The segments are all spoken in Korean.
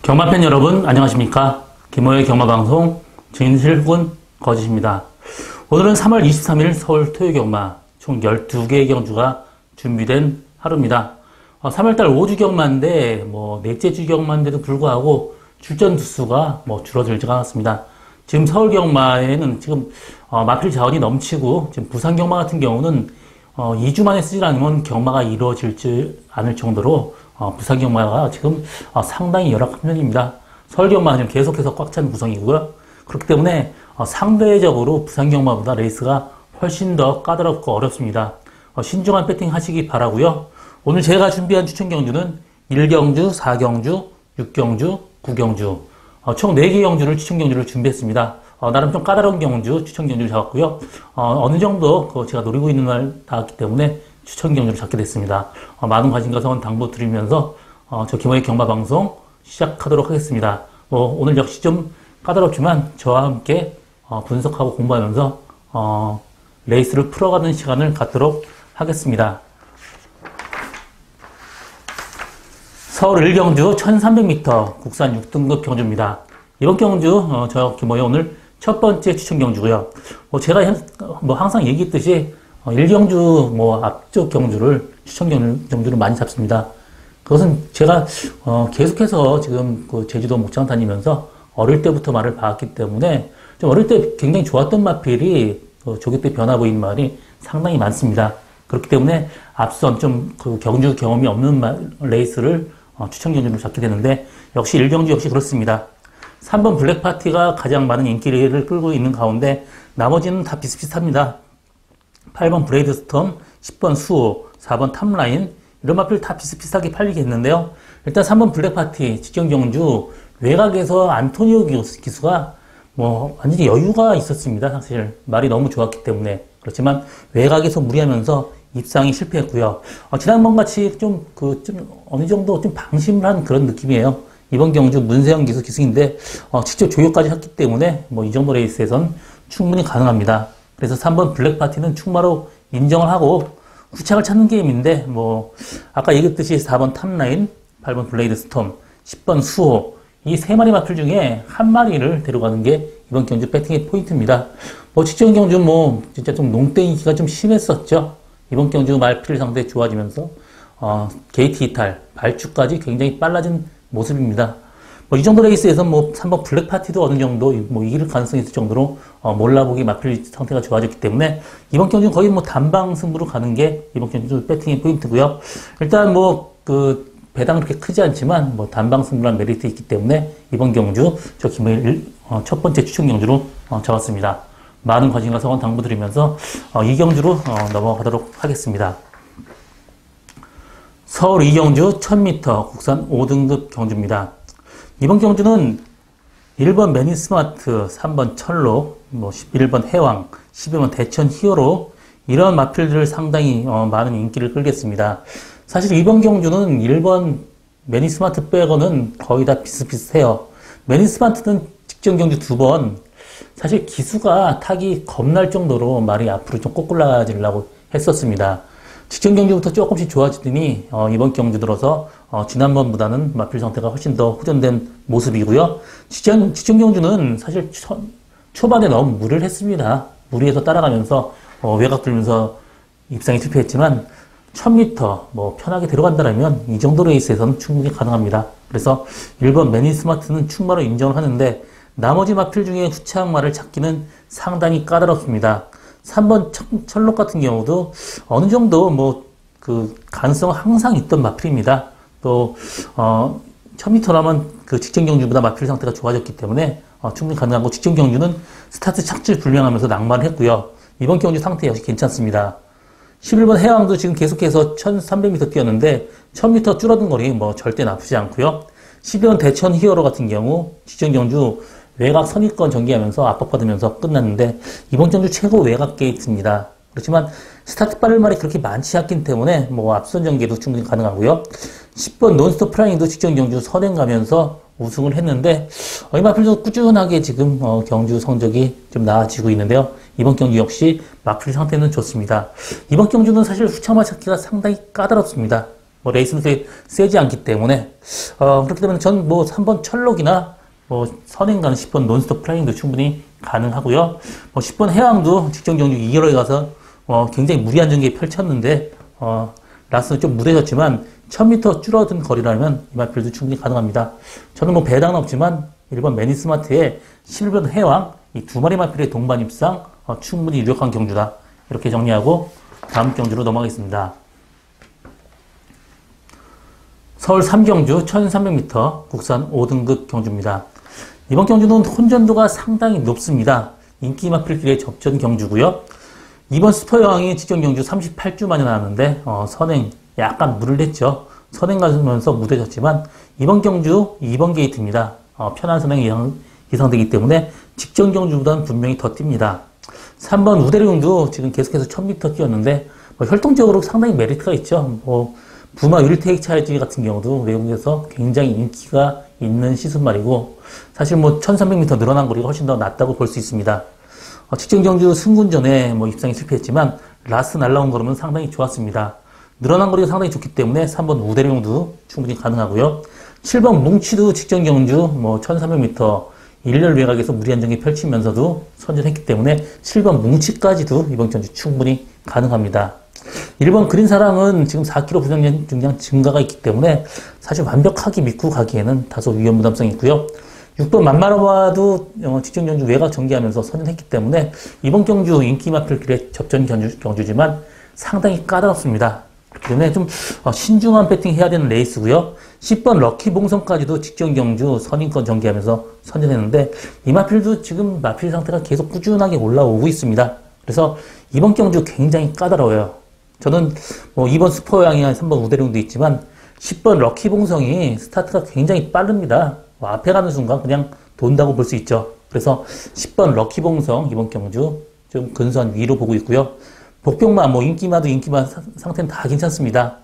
경마팬 여러분 안녕하십니까? 김호의 경마방송 진실 혹은 거짓입니다. 오늘은 3월 23일 서울 토요경마 총 12개의 경주가 준비된 하루입니다. 3월달 5주 경마인데 넷째 주 경마인데도 불구하고 출전 두수가 줄어들지가 않았습니다. 지금 서울 경마에는 지금 마필 자원이 넘치고 지금 부산 경마 같은 경우는 2주 만에 쓰지 않으면 경마가 이루어질지 않을 정도로 부산 경마가 지금 상당히 열악한 편입니다. 서울 경마는 계속해서 꽉 찬 구성이고요. 그렇기 때문에 상대적으로 부산 경마보다 레이스가 훨씬 더 까다롭고 어렵습니다. 신중한 배팅 하시기 바라고요. 오늘 제가 준비한 추천 경주는 1경주, 4경주, 6경주, 9경주 총 4개 경주를 추천 경주를 준비했습니다. 나름 좀 까다로운 경주, 추천 경주를 잡았고요. 어느 정도 제가 노리고 있는 날 나왔기 때문에 추천 경주를 잡게 됐습니다. 많은 관심과 성원 당부드리면서 저 김호의 경마방송 시작하도록 하겠습니다. 오늘 역시 좀 까다롭지만 저와 함께 분석하고 공부하면서 레이스를 풀어가는 시간을 갖도록 하겠습니다. 서울 1경주 1300m 국산 6등급 경주입니다. 이번 경주 저 김호의 오늘 첫 번째 추천 경주고요. 제가 항상 얘기했듯이 1경주 앞쪽 경주를 추천 경주를 많이 잡습니다. 그것은 제가 계속해서 지금 제주도 목장 다니면서 어릴 때부터 말을 봐왔기 때문에 좀 어릴 때 굉장히 좋았던 마필이 조기 때 변화 보이는 말이 상당히 많습니다. 그렇기 때문에 앞선 좀 경주 경험이 없는 레이스를 추천 경주를 잡게 되는데 역시 1경주 역시 그렇습니다. 3번 블랙파티가 가장 많은 인기를 끌고 있는 가운데 나머지는 다 비슷비슷합니다. 8번 브레이드 스톰, 10번 수호, 4번 탑라인 이런 마필 다 비슷비슷하게 팔리겠는데요. 일단 3번 블랙파티 직전 경주 외곽에서 안토니오 기수가 완전히 여유가 있었습니다. 사실 말이 너무 좋았기 때문에. 그렇지만 외곽에서 무리하면서 입상이 실패했고요. 지난번 같이 좀 어느 정도 좀 방심을 한 그런 느낌이에요. 이번 경주 문세영 기수인데 직접 조교까지 했기 때문에 이 정도 레이스에선 충분히 가능합니다. 그래서 3번 블랙파티는 충마로 인정을 하고 후착을 찾는 게임인데 아까 얘기했듯이 4번 탑라인, 8번 블레이드 스톰, 10번 수호 이 세 마리 마필 중에 한 마리를 데려가는 게 이번 경주 배팅의 포인트입니다. 직전 경주 진짜 좀 농땡이기가 좀 심했었죠. 이번 경주 마필 상대 좋아지면서 게이트 이탈, 발주까지 굉장히 빨라진 모습입니다. 이 정도 레이스에서 3번 블랙파티도 어느 정도 이길 가능성이 있을 정도로 몰라보기 마필 상태가 좋아졌기 때문에 이번 경주는 거의 단방 승부로 가는 게 이번 경주 배팅의 포인트고요. 일단 배당 그렇게 크지 않지만 단방 승부란 메리트 있기 때문에 이번 경주 저 김호의 첫 번째 추천 경주로 잡았습니다. 많은 관심과 성원 당부드리면서 이 경주로 넘어가도록 하겠습니다. 서울 2경주 1000m 국산 5등급 경주입니다. 이번 경주는 1번 매니스마트, 3번 철로, 11번 해왕, 12번 대천 히어로 이런 마필들을 상당히 많은 인기를 끌겠습니다. 사실 이번 경주는 1번 매니스마트 빼고는 거의 다 비슷비슷해요. 매니스마트는 직전 경주 2번 사실 기수가 타기 겁날 정도로 말이 앞으로 좀 꼬꾸라지려고 했었습니다. 직전 경주부터 조금씩 좋아지더니 이번 경주 들어서 지난번보다는 마필 상태가 훨씬 더 호전된 모습이고요. 직전 경주는 사실 초반에 너무 무리를 했습니다. 무리해서 따라가면서 외곽 들면서 입상에 실패했지만 1000m 편하게 들어간다면 이 정도 레이스에서는 충분히 가능합니다. 그래서 1번 매니스마트는 충마로 인정을 하는데 나머지 마필 중에 후착마를 찾기는 상당히 까다롭습니다. 3번 철록 같은 경우도 어느 정도 가능성은 항상 있던 마필입니다. 또 1000m라면 직전 경주보다 마필 상태가 좋아졌기 때문에 충분히 가능하고 직전 경주는 스타트 착지 불명하면서 낙마를 했고요. 이번 경주 상태 역시 괜찮습니다. 11번 해왕도 지금 계속해서 1300m 뛰었는데 1000m 줄어든 거리 절대 나쁘지 않고요. 12번 대천 히어로 같은 경우 직전 경주 외곽 선입권 전개하면서 압박받으면서 끝났는데 이번 경주 최고 외곽 게이트입니다. 그렇지만 스타트 빠를 말이 그렇게 많지 않기 때문에 앞선 전개도 충분히 가능하고요. 10번 논스톱 프라잉도 직전 경주 선행 가면서 우승을 했는데 얼마 앞에서 꾸준하게 지금 경주 성적이 좀 나아지고 있는데요. 이번 경주 역시 마필 상태는 좋습니다. 이번 경주는 사실 후차마 찾기가 상당히 까다롭습니다. 뭐 레이스는 세지 않기 때문에 그렇기 때문에 전 뭐 3번 철록이나 뭐 선행 가는 10번 논스톱 플라잉도 충분히 가능하고요. 뭐 10번 해왕도 직전 경주 2개월에 가서 굉장히 무리한 전개 펼쳤는데 라스는 좀 무뎌졌지만 1000m 줄어든 거리라면 이 마필도 충분히 가능합니다. 저는 뭐 배당은 없지만 1번 매니스마트의 11번 해왕 이 두 마리 마필의 동반 입상 충분히 유력한 경주다. 이렇게 정리하고 다음 경주로 넘어가겠습니다. 서울 3경주 1300m 국산 5등급 경주입니다. 이번 경주는 혼전도가 상당히 높습니다. 인기 마필끼리의 접전 경주고요. 이번 슈퍼여왕이 직전 경주 38주 만에 나왔는데 선행 약간 물을 냈죠. 선행 가면서 무뎌졌지만 이번 경주 2번 게이트입니다. 편한 선행이 예상되기 때문에 직전 경주보다는 분명히 더 뜁니다. 3번 우대룡도 지금 계속해서 1000m 뛰었는데 혈통적으로 상당히 메리트가 있죠. 부마 윌테이크 차이지 같은 경우도 외국에서 굉장히 인기가 있는 시순말이고 사실 1300m 늘어난 거리가 훨씬 더 낫다고 볼 수 있습니다. 직전 경주 승군전에 입상에 실패했지만 라스 날라온 걸음은 상당히 좋았습니다. 늘어난 거리가 상당히 좋기 때문에 3번 우대룡도 충분히 가능하고요. 7번 뭉치도 직전 경주 1300m 일렬 외곽에서 무리한 전개 펼치면서도 선전했기 때문에 7번 뭉치까지도 이번 경주 충분히 가능합니다. 1번 그린사랑은 지금 4kg 부정 중량 증가가 있기 때문에 사실 완벽하게 믿고 가기에는 다소 위험 부담성이 있고요. 6번 만마라바도 직전 경주 외곽 전개하면서 선전했기 때문에 이번 경주 인기 마필길의 접전 경주지만 상당히 까다롭습니다. 그렇기 때문에 좀 신중한 배팅 해야 되는 레이스고요. 10번 럭키봉성까지도 직전 경주 선인권 전개하면서 선전했는데 이 마필도 지금 마필 상태가 계속 꾸준하게 올라오고 있습니다. 그래서 이번 경주 굉장히 까다로워요. 저는 2번 슈퍼양이나 3번 우대룡도 있지만 10번 럭키봉성이 스타트가 굉장히 빠릅니다. 앞에 가는 순간 그냥 돈다고 볼 수 있죠. 그래서 10번 럭키봉성 이번 경주 좀 근소한 위로 보고 있고요. 복병마, 인기마도 인기마 상태는 다 괜찮습니다.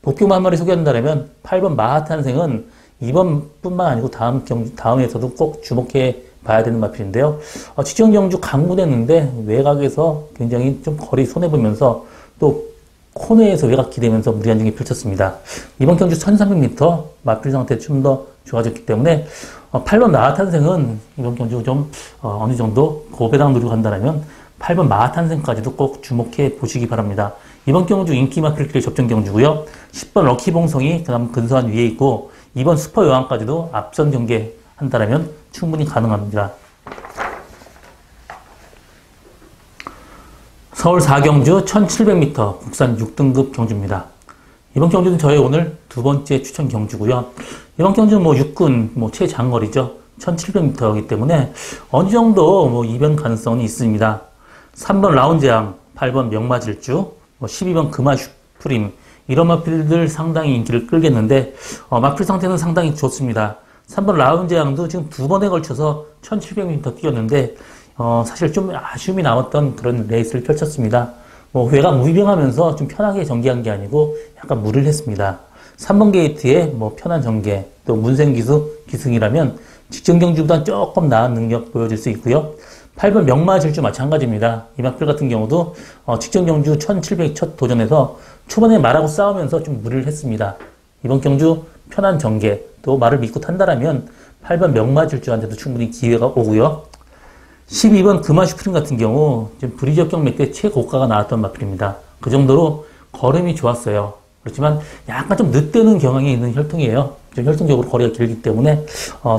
복병마 한 마리 소개한다면 8번 마하탄생은 이번뿐만 아니고 다음에서도 꼭 주목해 봐야 되는 마필인데요. 직전 경주 강군했는데 외곽에서 굉장히 좀 거리 손해보면서 또 코너에서 외곽 기대면서 무리한 전개 펼쳤습니다. 이번 경주 1300m 마필 상태 좀 더 좋아졌기 때문에 8번 마하탄생은 이번 경주 좀 어느 정도 고배당 누리고 간다면 8번 마하탄생까지도 꼭 주목해 보시기 바랍니다. 이번 경주 인기 마필끼리 접전 경주고요. 10번 럭키봉성이 그다음 근소한 위에 있고 2번 슈퍼여왕까지도 앞선 경계 한다면 충분히 가능합니다. 서울 4경주 1700m 국산 6등급 경주입니다. 이번 경주는 저의 오늘 두 번째 추천 경주고요. 이번 경주는 육군 최장거리죠. 1700m이기 때문에 어느 정도 이변 가능성이 있습니다. 3번 라운드양, 8번 명마질주, 12번 금화슈프림 이런 마필들 상당히 인기를 끌겠는데 마필 상태는 상당히 좋습니다. 3번 라운드양도 지금 두 번에 걸쳐서 1700m 뛰었는데 사실 좀 아쉬움이 남았던 그런 레이스를 펼쳤습니다. 외곽 무빙하면서 좀 편하게 전개한 게 아니고 약간 무리를 했습니다. 3번 게이트에 편한 전개, 또 문생기수 기승이라면 직전 경주보다 조금 나은 능력 보여줄 수 있고요. 8번 명마질주 마찬가지입니다. 이 마필 같은 경우도 직전 경주 1700 첫 도전에서 초반에 말하고 싸우면서 좀 무리를 했습니다. 이번 경주 편한 전개, 또 말을 믿고 탄다라면 8번 명마질주한테도 충분히 기회가 오고요. 12번 금화슈프림 같은 경우 지금 브리저격 몇 대 최고가가 나왔던 마필입니다. 그 정도로 걸음이 좋았어요. 그렇지만 약간 좀 늦대는 경향이 있는 혈통이에요. 좀 혈통적으로 거리가 길기 때문에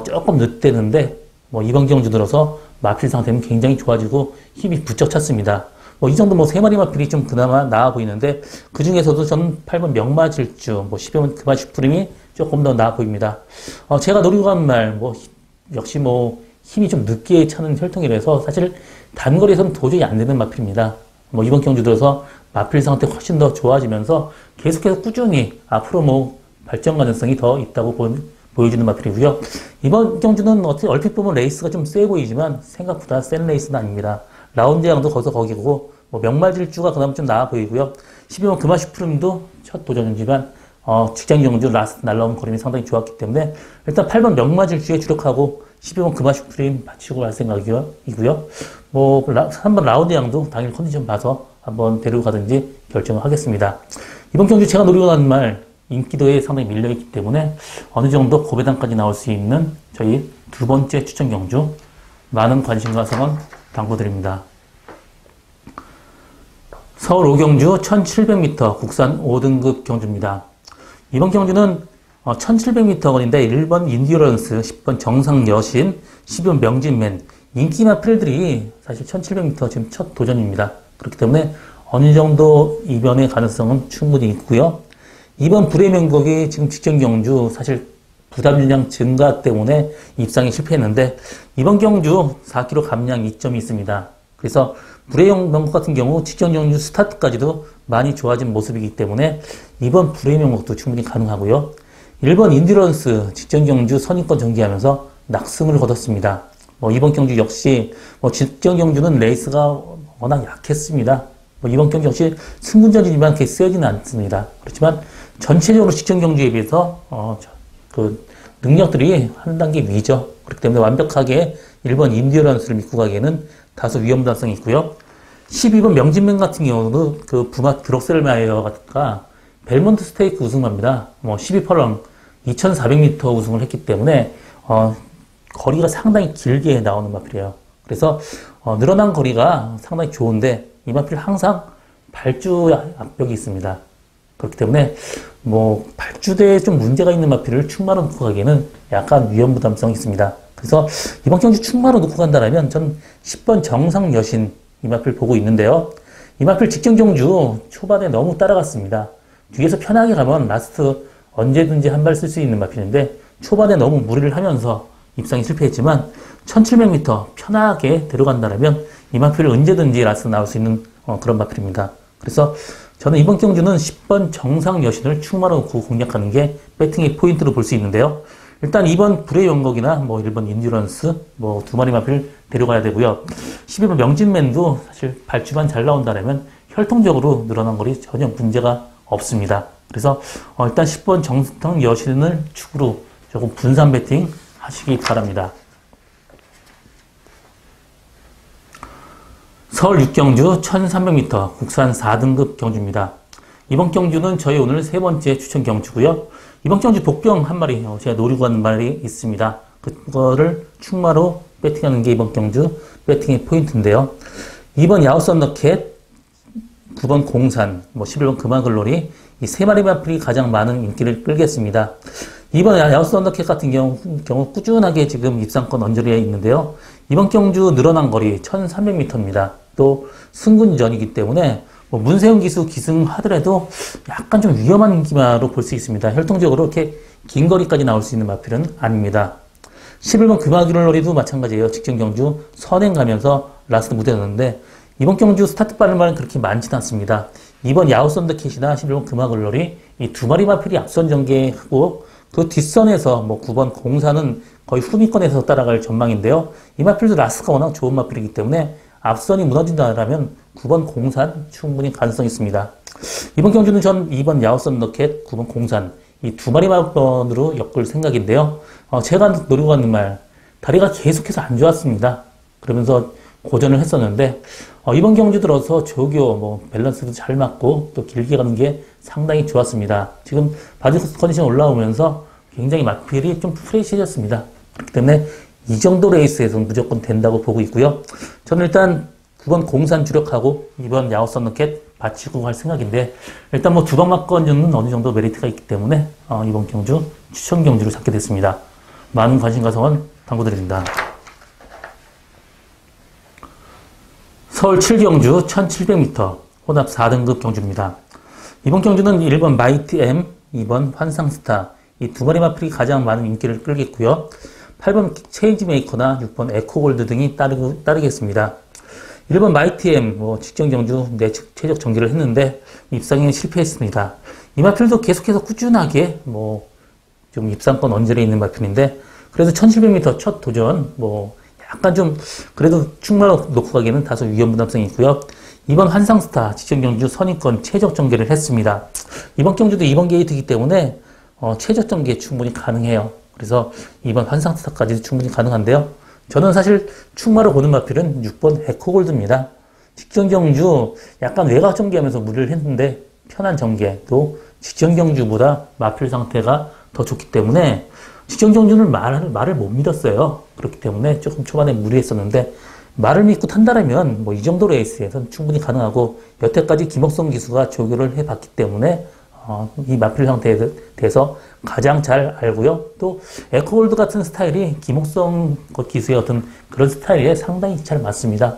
조금 늦대는데 이번 경주 들어서 마필 상태는 굉장히 좋아지고 힘이 부쩍 찼습니다. 이 정도 세 마리 마필이 좀 그나마 나아 보이는데 그 중에서도 저는 8번 명마질주, 12번 금화슈프림이 조금 더 나아 보입니다. 제가 노리고 간 말, 역시 힘이 좀 늦게 차는 혈통이라서 사실 단거리에서는 도저히 안 되는 마필입니다. 이번 경주 들어서 마필 상태 훨씬 더 좋아지면서 계속해서 꾸준히 앞으로 발전 가능성이 더 있다고 보여주는 마필이고요. 이번 경주는 얼핏 보면 레이스가 좀 세 보이지만 생각보다 센 레이스는 아닙니다. 라운드 양도 거기고 명마질주가 그다음 좀 나아 보이고요. 12번 금화슈프림도 첫 도전이지만 직전 경주 라스트 날라온 걸음이 상당히 좋았기 때문에 일단 8번 명마질주에 주력하고 12번 금화슈프림 받치고 갈 생각이고요. 3번 라운드 양도 당일 컨디션 봐서 한번 데리고 가든지 결정을 하겠습니다. 이번 경주 제가 노리고 간 말 인기도에 상당히 밀려있기 때문에 어느 정도 고배당까지 나올 수 있는 저희 두 번째 추천 경주, 많은 관심과 성원 당부드립니다. 서울 5경주 1700m 국산 5등급 경주입니다. 이번 경주는 1700m 거리인데 1번 인듀런스, 10번 정상 여신, 12번 명진맨, 인기만 필들이 사실 1700m 지금 첫 도전입니다. 그렇기 때문에 어느 정도 이변의 가능성은 충분히 있고요. 이번 불의 명곡이 지금 직전 경주 사실 부담량 증가 때문에 입상에 실패했는데 이번 경주 4km 감량 이점이 있습니다. 그래서 불의 명곡 같은 경우 직전 경주 스타트까지도 많이 좋아진 모습이기 때문에 이번 불의 명곡도 충분히 가능하고요. 1번 인듀런스 직전 경주 선입권 정지하면서 낙승을 거뒀습니다. 이번 경주 역시 직전 경주는 레이스가 워낙 약했습니다. 이번 경주 역시 승분전이지만 그렇게 세지는 않습니다. 그렇지만 전체적으로 직전 경주에 비해서 그 능력들이 한 단계 위죠. 그렇기 때문에 완벽하게 1번 인듀런스를 믿고 가기에는 다소 위험 부담성이 있고요. 12번 명진맨 같은 경우는 그 부마 드럭셀마이어가 벨몬트 스테이크 우승합니다. 12펄렁 2400m 우승을 했기 때문에 거리가 상당히 길게 나오는 마필이에요. 그래서 늘어난 거리가 상당히 좋은데 이 마필 항상 발주 압력이 있습니다. 그렇기 때문에 발주대에 좀 문제가 있는 마필을 충마로 놓고 가기에는 약간 위험 부담성이 있습니다. 그래서 이번 경주 충마로 놓고 간다면 전 10번 정상 여신 이 마필 보고 있는데요. 이 마필 직전 경주 초반에 너무 따라갔습니다. 뒤에서 편하게 가면 라스트 언제든지 한 발 쓸 수 있는 마필인데 초반에 너무 무리를 하면서 입상이 실패했지만 1700m 편하게 들어간다면 이 마필을 언제든지 라스트 나올 수 있는 그런 마필입니다. 그래서 저는 이번 경주는 10번 정상 여신을 충마로 놓고 공략하는 게 배팅의 포인트로 볼 수 있는데요. 일단 2번 불의 연곡이나 1번 인듀런스 두 마리 마필 데려가야 되고요. 12번 명진맨도 사실 발주만 잘 나온다면 혈통적으로 늘어난 거리 전혀 문제가 없습니다. 그래서 일단 10번 정상 여신을 축으로 조금 분산 배팅 하시기 바랍니다. 서울 6경주 1300m 국산 4등급 경주입니다. 이번 경주는 저희 오늘 세 번째 추천 경주고요. 이번 경주 복병 한 마리 제가 노리고 가는 말이 있습니다. 그거를 충마로 배팅하는 게 이번 경주 배팅의 포인트인데요. 2번 야우스 언더캣, 9번 공산, 11번 금화글로리 이 세 마리 마필이 가장 많은 인기를 끌겠습니다. 이번 야우스 언더캣 같은 경우 꾸준하게 지금 입상권 언저리에 있는데요. 이번 경주 늘어난 거리 1300m입니다. 또 승군전이기 때문에 문세윤 기수 기승하더라도 약간 좀 위험한 기마로 볼 수 있습니다. 혈통적으로 이렇게 긴 거리까지 나올 수 있는 마필은 아닙니다. 11번 금화글로리도 마찬가지예요. 직전 경주 선행 가면서 라스트 무대였는데 이번 경주 스타트 빠른 말은 그렇게 많지는 않습니다. 이번 야우스 언더캣이나 11번 금화글로리 이 두 마리 마필이 앞선 전개하고 그 뒷선에서 9번 공사는 거의 후미권에서 따라갈 전망인데요. 이 마필도 라스가 워낙 좋은 마필이기 때문에 앞선이 무너진다면 9번 공산 충분히 가능성이 있습니다. 이번 경주는 전 2번 야우스 언더캣, 9번 공산 이 두 마리 마필로 엮을 생각인데요. 제가 노리고 가는 말 다리가 계속해서 안 좋았습니다. 그러면서 고전을 했었는데 이번 경주 들어서 조교 밸런스도 잘 맞고 또 길게 가는 게 상당히 좋았습니다. 지금 바디 컨디션 올라오면서 굉장히 마필이 좀 프레시해졌습니다. 그렇기 때문에 이 정도 레이스에서는 무조건 된다고 보고 있고요. 저는 일단 9번 공산 주력하고 2번 야우스 언더캣 받치고 할 생각인데 일단 두 방 맞건주는 어느 정도 메리트가 있기 때문에 이번 경주 추천 경주를 잡게 됐습니다. 많은 관심과 성원 당부드립니다. 서울 7경주 1700m 혼합 4등급 경주입니다. 이번 경주는 1번 마이티 M, 2번 환상스타 이 두 마리 마필이 가장 많은 인기를 끌겠고요. 8번 체인지메이커나 6번 에코골드 등이 따르겠습니다. 1번 마이티 M 직전 경주 최적 정기를 했는데 입상에 실패했습니다. 이 마필도 계속해서 꾸준하게 좀 입상권 언저리에 있는 마필인데 그래도 1700m 첫 도전 약간 좀 그래도 충마로 놓고 가기에는 다소 위험 부담성이 있고요. 이번 환상스타 직전 경주 선입권 최적 전개를 했습니다. 이번 경주도 2번 게이트이기 때문에 최적 전개 충분히 가능해요. 그래서 이번 환상스타까지도 충분히 가능한데요. 저는 사실 충마로 보는 마필은 6번 에코골드입니다. 직전 경주 약간 외곽 전개하면서 무리를 했는데 편한 전개 또 직전 경주보다 마필 상태가 더 좋기 때문에 직전 경주는 말을 못 믿었어요. 그렇기 때문에 조금 초반에 무리했었는데 말을 믿고 탄다라면 뭐 이 정도 레이스에서는 충분히 가능하고 여태까지 김옥성 기수가 조교를 해봤기 때문에 이 마필 상태에 대해서 가장 잘 알고요. 또 에코골드 같은 스타일이 김옥성 기수의 어떤 그런 스타일에 상당히 잘 맞습니다.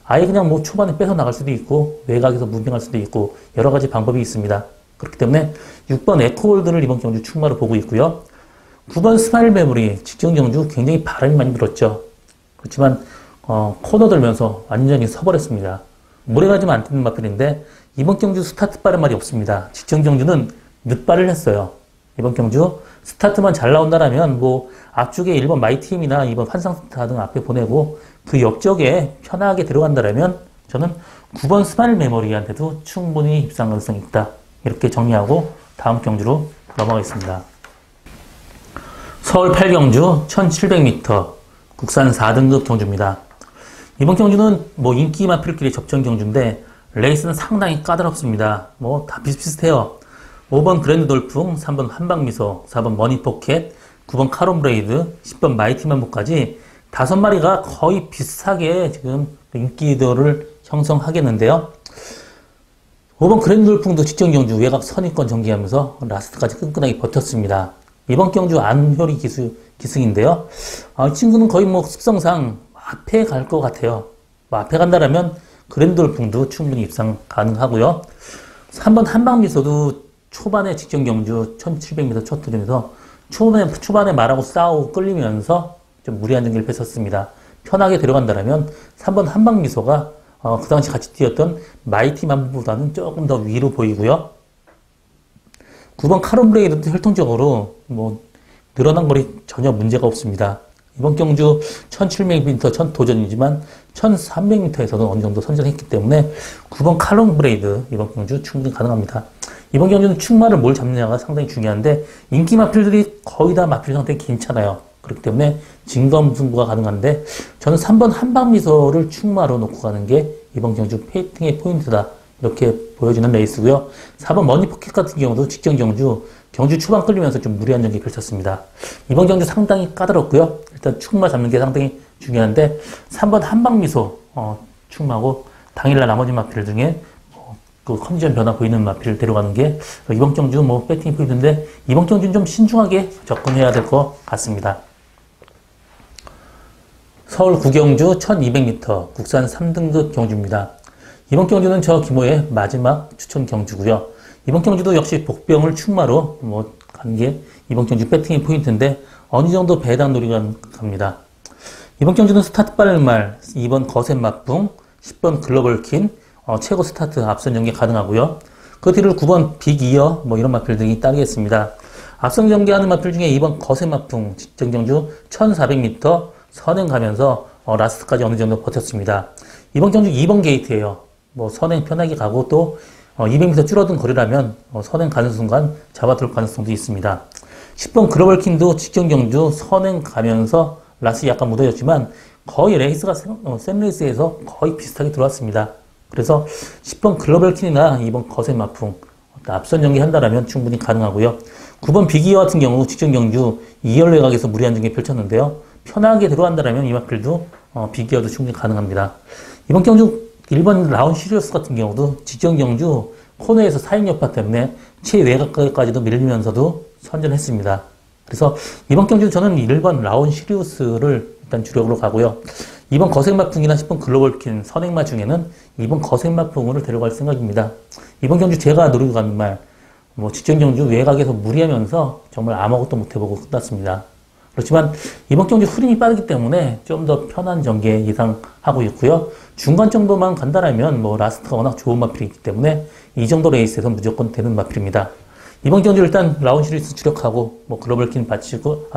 아예 그냥 뭐 초반에 뺏어 나갈 수도 있고 외곽에서 무빙할 수도 있고 여러 가지 방법이 있습니다. 그렇기 때문에 6번 에코골드를 이번 경주 충마로 보고 있고요. 9번 스마일 메모리 직전 경주 굉장히 바람이 많이 불었죠. 그렇지만 코너 들면서 완전히 서버렸습니다. 모래가 좀 안 뜨는 마필인데 이번 경주 스타트 빠른 말이 없습니다. 직전 경주는 늦발을 했어요. 이번 경주 스타트만 잘 나온다라면 뭐 앞쪽에 1번 마이팀이나 2번 환상스타 등 앞에 보내고 그 옆쪽에 편하게 들어간다라면 저는 9번 스마일 메모리한테도 충분히 입상 가능성이 있다. 이렇게 정리하고 다음 경주로 넘어가겠습니다. 서울 8경주 1700m 국산 4등급 경주입니다. 이번 경주는 뭐 인기 마필끼리 접전 경주인데 레이스는 상당히 까다롭습니다. 뭐 다 비슷비슷해요. 5번 그랜드 돌풍, 3번 한방미소, 4번 머니포켓, 9번 카론브레이드, 10번 마이티만보까지 5마리가 거의 비슷하게 지금 인기도를 형성하겠는데요. 5번 그랜드 돌풍도 직전 경주 외곽 선입권 전개하면서 라스트까지 끈끈하게 버텼습니다. 이번 경주 안효리 기승인데요. 이 친구는 거의 뭐 습성상 앞에 갈 것 같아요. 뭐 앞에 간다라면 그랜드 돌풍도 충분히 입상 가능하고요. 3번 한방미소도 초반에 직전 경주 1700m 첫 tur에서 초반에 말하고 싸우고 끌리면서 좀 무리한 전기를 펼쳤습니다. 편하게 들어간다라면 3번 한방미소가 그 당시 같이 뛰었던 마이티만보다는 조금 더 위로 보이고요. 9번 카론브레이드도 혈통적으로 뭐 늘어난 거리 전혀 문제가 없습니다. 이번 경주 1700m 첫 도전이지만 1300m에서는 어느 정도 선전했기 때문에 9번 카론브레이드 이번 경주 충분히 가능합니다. 이번 경주는 충마를 뭘 잡느냐가 상당히 중요한데 인기 마필들이 거의 다 마필 상태 괜찮아요. 그렇기 때문에 진검승부가 가능한데 저는 3번 한방미소를 충마로 놓고 가는 게 이번 경주 페이팅의 포인트다. 이렇게 보여지는 레이스고요. 4번 머니포켓 같은 경우도 직전 경주 초반 끌리면서 좀 무리한 전기 펼쳤습니다. 이번 경주 상당히 까다롭고요. 일단 충마 잡는 게 상당히 중요한데 3번 한방미소 충마고 당일날 나머지 마필 중에 그 컨디션 변화 보이는 마필을 데려가는 게 이번 경주 뭐 배팅 포인트인데 이번 경주는 좀 신중하게 접근해야 될 것 같습니다. 서울 구경주 1200m 국산 3등급 경주입니다. 이번 경주는 저 김호의 마지막 추천 경주고요. 이번 경주도 역시 복병을 충마로 뭐 가는 게 이번 경주 배팅의 포인트인데 어느 정도 배당 놀이가 갑니다. 이번 경주는 스타트 빠른 말 2번 거센 맞붕, 10번 글로벌 킨, 최고 스타트 앞선 연계 가능하고요. 그 뒤를 9번 빅이어 뭐 이런 마필 등이 따르겠습니다. 앞선 연계하는 마필 중에 2번 거센 맞붕 직전 경주 1400m 선행 가면서 라스트까지 어느 정도 버텼습니다. 이번 경주 2번 게이트예요. 뭐 선행 편하게 가고 또 200m 줄어든 거리라면 선행 가는 순간 잡아둘 가능성도 있습니다. 10번 글로벌 킨도 직전 경주 선행 가면서 라스 약간 무뎌졌지만 거의 레이스가 센 레이스에서 거의 비슷하게 들어왔습니다. 그래서 10번 글로벌 킨이나 2번 거센 마풍 앞선 연기한다라면 충분히 가능하고요. 9번 빅이어 같은 경우 직전 경주 2열 외곽에서 무리한 전개 펼쳤는데요. 편하게 들어간다라면 이 마필도 빅이어도 충분히 가능합니다. 이번 경주 1번 라운 시리어스 같은 경우도 직전 경주 코너에서 4인 여파 때문에 최외곽까지도 밀리면서도 선전했습니다. 그래서 이번 경주 저는 1번 라운 시리우스를 일단 주력으로 가고요. 2번 거센마풍이나 10번 글로벌킨 선행마 중에는 2번 거센마풍으로 데려갈 생각입니다. 이번 경주 제가 노리고 가는 말, 뭐 직전 경주 외곽에서 무리하면서 정말 아무것도 못해보고 끝났습니다. 그렇지만 이번 경주 흐름이 빠르기 때문에 좀 더 편한 전개 예상하고 있고요. 중간 정도만 간다라면 뭐 라스트가 워낙 좋은 마필이기 때문에 이 정도 레이스에서 무조건 되는 마필입니다. 이번 경주 일단 라운 시리즈 주력하고 뭐 글로벌킨 바치고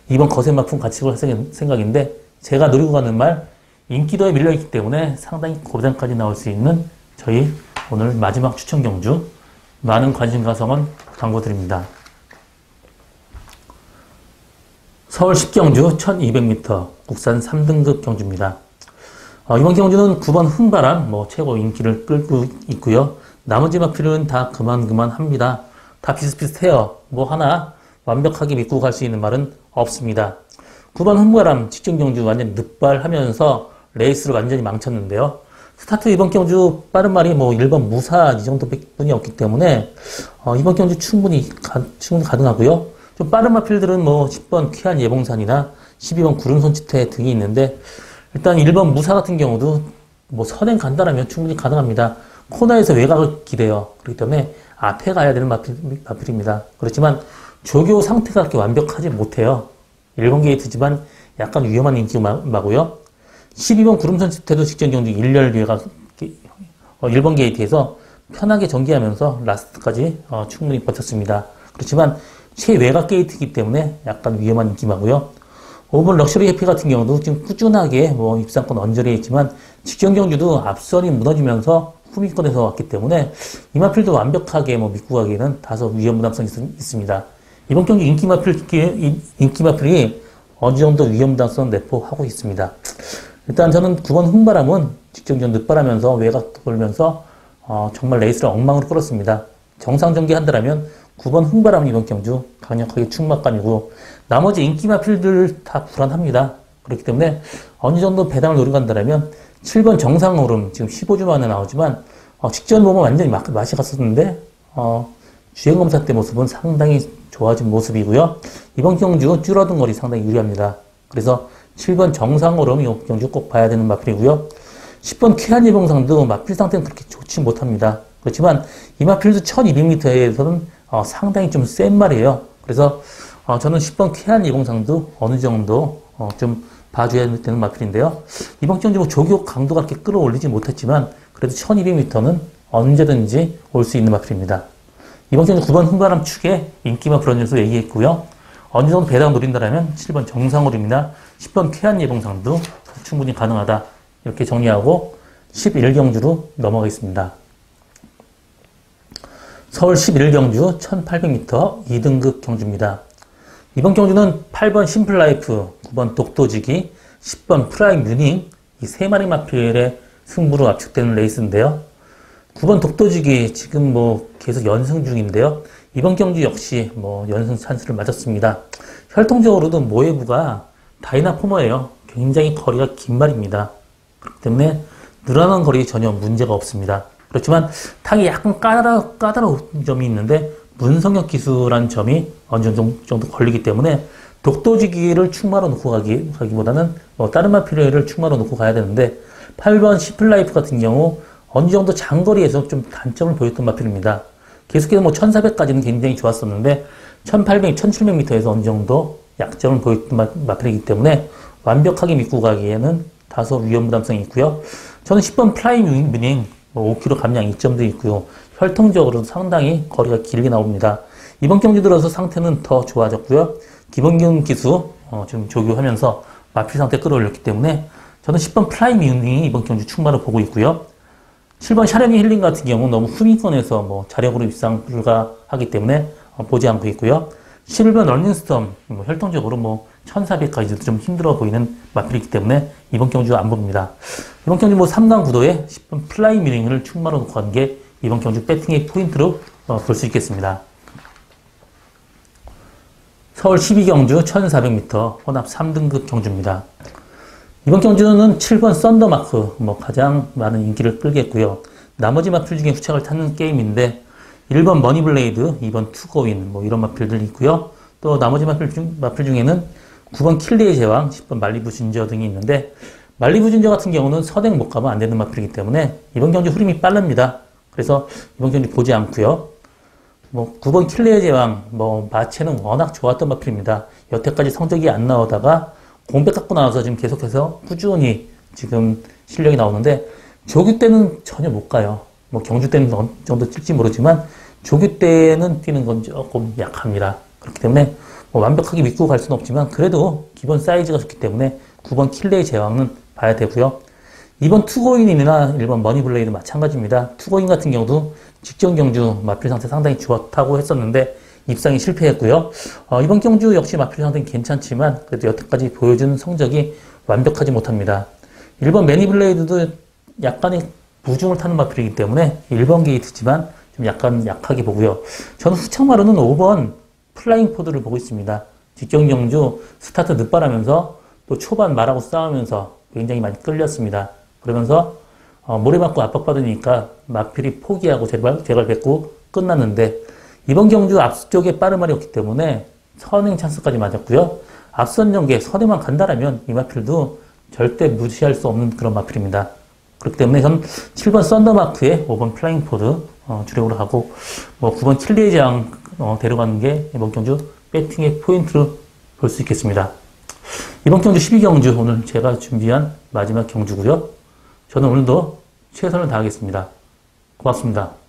이번 거센 마풍 같이 할 생각인데 제가 노리고 가는 말 인기도에 밀려있기 때문에 상당히 고단까지 나올 수 있는 저희 오늘 마지막 추천 경주 많은 관심과 성원 당부드립니다. 서울 10경주 1200m 국산 3등급 경주입니다. 이번 경주는 9번 흥바람 최고 인기를 끌고 있고요. 나머지 마필은 다 그만 합니다. 다 비슷비슷해요. 뭐 하나 완벽하게 믿고 갈 수 있는 말은 없습니다. 9번 흥부바람 직전 경주 완전 늑발하면서 레이스를 완전히 망쳤는데요. 스타트 이번 경주 빠른 말이 뭐 1번 무사 이 정도 뿐이 없기 때문에 이번 경주 충분히 가능하고요. 좀 빠른 마필들은 뭐 10번 쾌한 예봉산이나 12번 구름 손짓해 등이 있는데 일단 1번 무사 같은 경우도 뭐 선행 간다라면 충분히 가능합니다. 코너에서 외곽을 기대요. 그렇기 때문에 앞에 가야 되는 마필입니다. 그렇지만 조교 상태가 그렇게 완벽하지 못해요. 1번 게이트지만 약간 위험한 인기마고요. 12번 구름선치태도 직전 경주 1열 외곽 1번 게이트에서 편하게 전개하면서 라스트까지 충분히 버텼습니다. 그렇지만 최외곽 게이트이기 때문에 약간 위험한 인기마고요. 5번 럭셔리 해피 같은 경우도 지금 꾸준하게 뭐 입상권 언저리에 있지만 직전 경주도 앞선이 무너지면서 후미권에서 왔기 때문에 이 마필도 완벽하게 뭐 믿고 가기에는 다소 위험 부담성이 있습니다. 이번 경주 인기 마필이 어느 정도 위험 부담성 내포하고 있습니다. 일단 저는 9번 흥바람은 직전 경주 늑발하면서 외곽 돌면서 정말 레이스를 엉망으로 끌었습니다. 정상 전개한다면 9번 흥바람은 이번 경주 강력하게 충막감이고 나머지 인기 마필들 다 불안합니다. 그렇기 때문에 어느 정도 배당을 노리고 간다면 7번 정상오름 지금 15주 만에 나오지만 직전 보면 완전히 맛이 갔었는데 주행검사 때 모습은 상당히 좋아진 모습이고요. 이번 경주 줄어든 거리 상당히 유리합니다. 그래서 7번 정상오름 이번 경주 꼭 봐야 되는 마필이고요. 10번 쾌한 예봉상도 마필 상태는 그렇게 좋지 못합니다. 그렇지만 이 마필도 1200m에서는 상당히 좀 센 말이에요. 그래서 저는 10번 쾌한 예봉상도 어느 정도 좀 봐줘야 되는 마필인데요. 이번 경주 뭐 조교 강도가 그렇게 끌어올리지 못했지만 그래도 1200m는 언제든지 올 수 있는 마필입니다. 이번 경주 9번 흥바람 축에 인기만 불어넣어서 얘기했고요. 어느 정도 배당 노린다면 7번 정상오름이나 10번 쾌한 예봉상도 충분히 가능하다. 이렇게 정리하고 11경주로 넘어가겠습니다. 서울 11경주 1800m 2등급 경주입니다. 이번 경주는 8번 심플라이프, 9번 독도지기, 10번 프라임 뮤닝 이 세 마리 마필의 승부로 압축되는 레이스인데요. 9번 독도지기 지금 뭐 계속 연승 중인데요. 이번 경주 역시 뭐 연승 찬스를 맞았습니다. 혈통적으로도 모해부가 다이나포머예요. 굉장히 거리가 긴 말입니다. 그렇기 때문에 늘어나는 거리에 전혀 문제가 없습니다. 그렇지만 탕이 약간 까다로운 점이 있는데 문성역 기술한 점이 어느 정도 걸리기 때문에 독도지기를 충마로 놓고 가기보다는 다른 마필을 충마로 놓고 가야 되는데 8번 시플라이프 같은 경우 어느 정도 장거리에서 좀 단점을 보였던 마필입니다. 계속해서 뭐 1400까지는 굉장히 좋았었는데 1800, 1700m에서 어느 정도 약점을 보였던 마필이기 때문에 완벽하게 믿고 가기에는 다소 위험 부담성이 있고요. 저는 10번 프라임 뮤닝 5km 감량 이점도 있고요. 혈통적으로도 상당히 거리가 길게 나옵니다. 이번 경주 들어서 상태는 더 좋아졌고요. 기본기능 기수 지금 조교하면서 마필 상태 끌어올렸기 때문에 저는 10번 프라임 뮤닝이 이번 경주 충마로 보고 있고요. 7번 샤렌이 힐링 같은 경우는 너무 후미권에서 뭐 자력으로 입상 불가하기 때문에 보지 않고 있고요. 11번 런닝스톰 혈통적으로 뭐 1400까지도 좀 힘들어 보이는 마필이기 때문에 이번 경주 안 봅니다. 이번 경주 뭐 3강 구도에 10번 플라이 뮤닝을 충마로 놓고 간 게 이번 경주 배팅의 포인트로 볼 수 있겠습니다. 서울 12경주 1400m 혼합 3등급 경주입니다. 이번 경주는 7번 썬더마크 가장 많은 인기를 끌겠고요. 나머지 마필 중에 후착을 타는 게임인데 1번 머니블레이드, 2번 투고인 이런 마필들이 있고요. 또 나머지 마필 중에는 9번 킬리의 제왕, 10번 말리부 진저 등이 있는데 말리부 진저 같은 경우는 선행 못 가면 안 되는 마필이기 때문에 이번 경주 흐름이 빠릅니다. 그래서 이번 경주 보지 않고요. 9번 킬리의 제왕, 마체는 워낙 좋았던 마필입니다. 여태까지 성적이 안 나오다가 공백 갖고 나와서 지금 계속해서 꾸준히 지금 실력이 나오는데 조교 때는 전혀 못 가요. 경주 때는 어느 정도 뛸지 모르지만 조교 때는 뛰는 건 조금 약합니다. 그렇기 때문에 완벽하게 믿고 갈 수는 없지만 그래도 기본 사이즈가 좋기 때문에 9번 킬레의 제왕은 봐야 되고요. 2번 투고인이나 1번 머니블레이드 마찬가지입니다. 투고인 같은 경우도 직전 경주 마필 상태 상당히 좋다고 했었는데 입상이 실패했고요. 이번 경주 역시 마필 상태는 괜찮지만 그래도 여태까지 보여준 성적이 완벽하지 못합니다. 1번 매니블레이드도 약간의 부중을 타는 마필이기 때문에 1번 게이트지만 좀 약간 약하게 보고요. 저는 후창마루는 5번 플라잉 포드를 보고 있습니다. 직전 경주 스타트 늦발하면서 또 초반 말하고 싸우면서 굉장히 많이 끌렸습니다. 그러면서 모래맞고 압박받으니까 마필이 포기하고 제발 뱉고 끝났는데 이번 경주 앞쪽에 빠른 말이었기 때문에 선행 찬스까지 맞았고요. 앞선 전개 선행만 간다라면 이 마필도 절대 무시할 수 없는 그런 마필입니다. 그렇기 때문에 전 7번 썬더마크에 5번 플라잉 포드 주력으로 하고 9번 킬리에장 데려가는 게 이번 경주 배팅의 포인트로 볼 수 있겠습니다. 이번 경주 12경주 오늘 제가 준비한 마지막 경주고요. 저는 오늘도 최선을 다하겠습니다. 고맙습니다.